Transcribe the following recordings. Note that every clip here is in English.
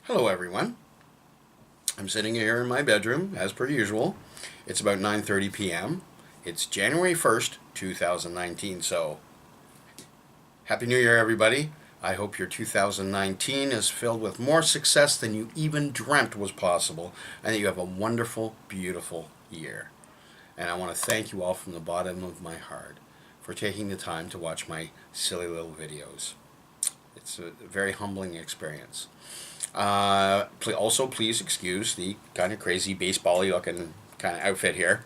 Hello everyone. I'm sitting here in my bedroom as per usual. It's about 9:30 p.m. It's January 1st, 2019. So, Happy New Year everybody. I hope your 2019 is filled with more success than you even dreamt was possible and that you have a wonderful, beautiful year. And I want to thank you all from the bottom of my heart for taking the time to watch my silly little videos. It's a very humbling experience. Also, please excuse the kind of crazy baseball-y looking kind of outfit here.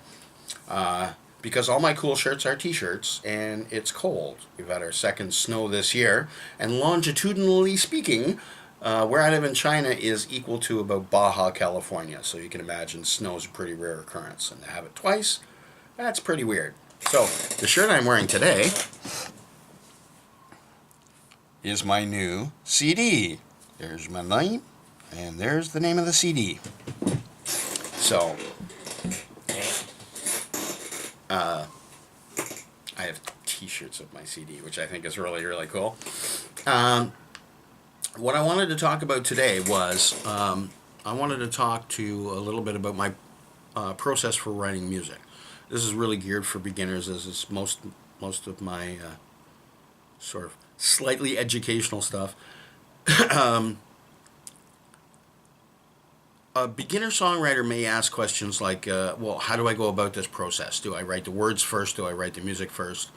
Because all my cool shirts are t-shirts and it's cold. We've had our second snow this year, and longitudinally speaking, where I live in China is equal to about Baja, California. So you can imagine snow is a pretty rare occurrence, and to have it twice, that's pretty weird. So the shirt I'm wearing today is my new CD. There's my name, and there's the name of the CD. So, I have t-shirts of my CD, which I think is really, really cool. What I wanted to talk about today was, I wanted to talk to you a little bit about my process for writing music. This is really geared for beginners, as is most of my sort of slightly educational stuff. A beginner songwriter may ask questions like, well, how do I go about this process? Do I write the words first? Do I write the music first?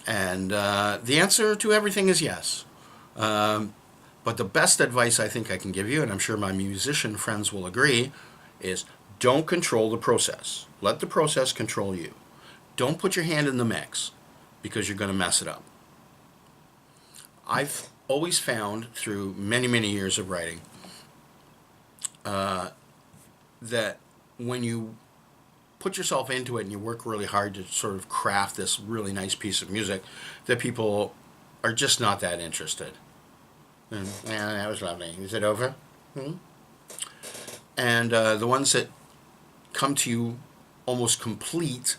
And the answer to everything is yes. But the best advice I think I can give you, and I'm sure my musician friends will agree, is don't control the process. Let the process control you. Don't put your hand in the mix, because you're going to mess it up. I've always found through many, many years of writing that when you put yourself into it and you work really hard to sort of craft this really nice piece of music, that people are just not that interested. Yeah, that was lovely. Is it over? And the ones that come to you almost complete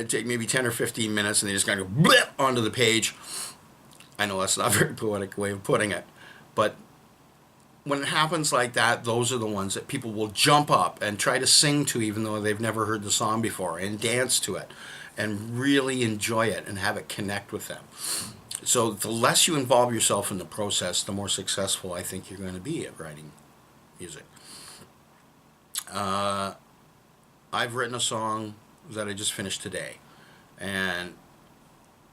take maybe 10 or 15 minutes and they just kind of blip onto the page. I know that's not a very poetic way of putting it, but when it happens like that, those are the ones that people will jump up and try to sing to, even though they've never heard the song before, and dance to it and really enjoy it and have it connect with them. So the less you involve yourself in the process, the more successful I think you're going to be at writing music. I've written a song that I just finished today, and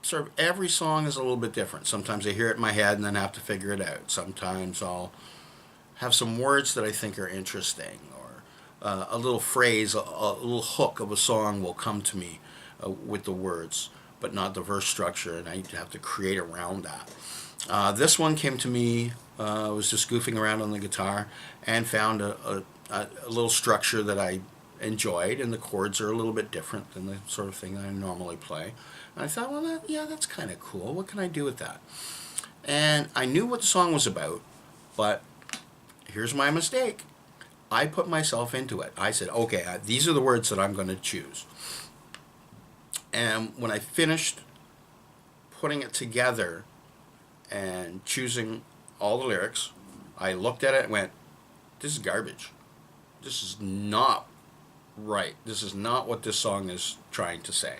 sort of every song is a little bit different. Sometimes I hear it in my head and then have to figure it out. Sometimes I'll have some words that I think are interesting, or a little phrase, a little hook of a song will come to me with the words, but not the verse structure, and I have to create around that. This one came to me, I was just goofing around on the guitar and found a little structure that I enjoyed, and the chords are a little bit different than the sort of thing that I normally play. And I thought, well, that's kind of cool. What can I do with that? And I knew what the song was about, but here's my mistake. I put myself into it. I said, okay, these are the words that I'm going to choose. And when I finished putting it together and choosing all the lyrics, I looked at it and went, this is garbage. This is not right. This is not what this song is trying to say.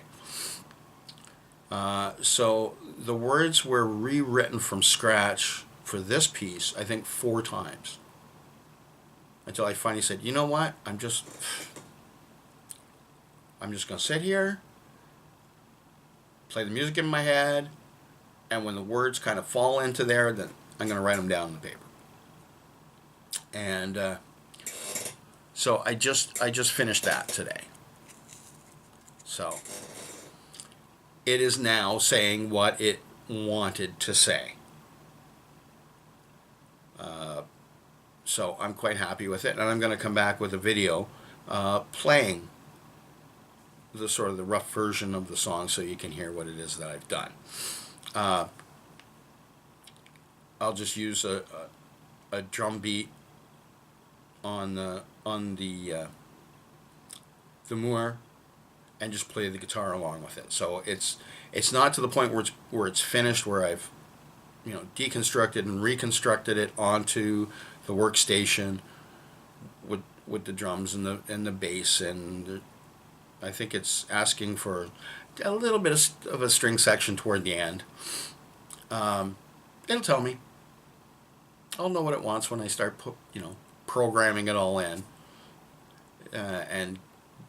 So the words were rewritten from scratch for this piece, I think 4 times. Until I finally said, you know what? I'm just going to sit here, play the music in my head, and when the words kind of fall into there, then I'm going to write them down on the paper. And so I just finished that today. So it is now saying what it wanted to say. So I'm quite happy with it, and I'm going to come back with a video playing the sort of the rough version of the song so you can hear what it is that I've done. I'll just use a drum beat on the moor and just play the guitar along with it. So it's not to the point where it's finished, where I've deconstructed and reconstructed it onto the workstation with the drums and the bass, and I think it's asking for a little bit of a string section toward the end. It'll tell me. I'll know what it wants when I start programming it all in and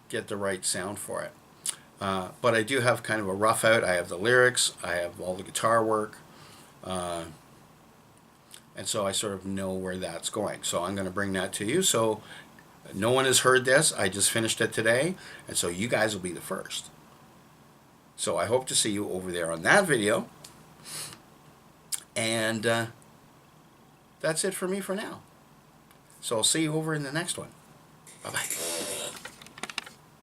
get the right sound for it. But I do have kind of a rough out. I have the lyrics, I have all the guitar work, and so I sort of know where that's going. So I'm going to bring that to you. So no one has heard this. I just finished it today, and so you guys will be the first. So I hope to see you over there on that video. And that's it for me for now. So I'll see you over in the next one. Bye-bye.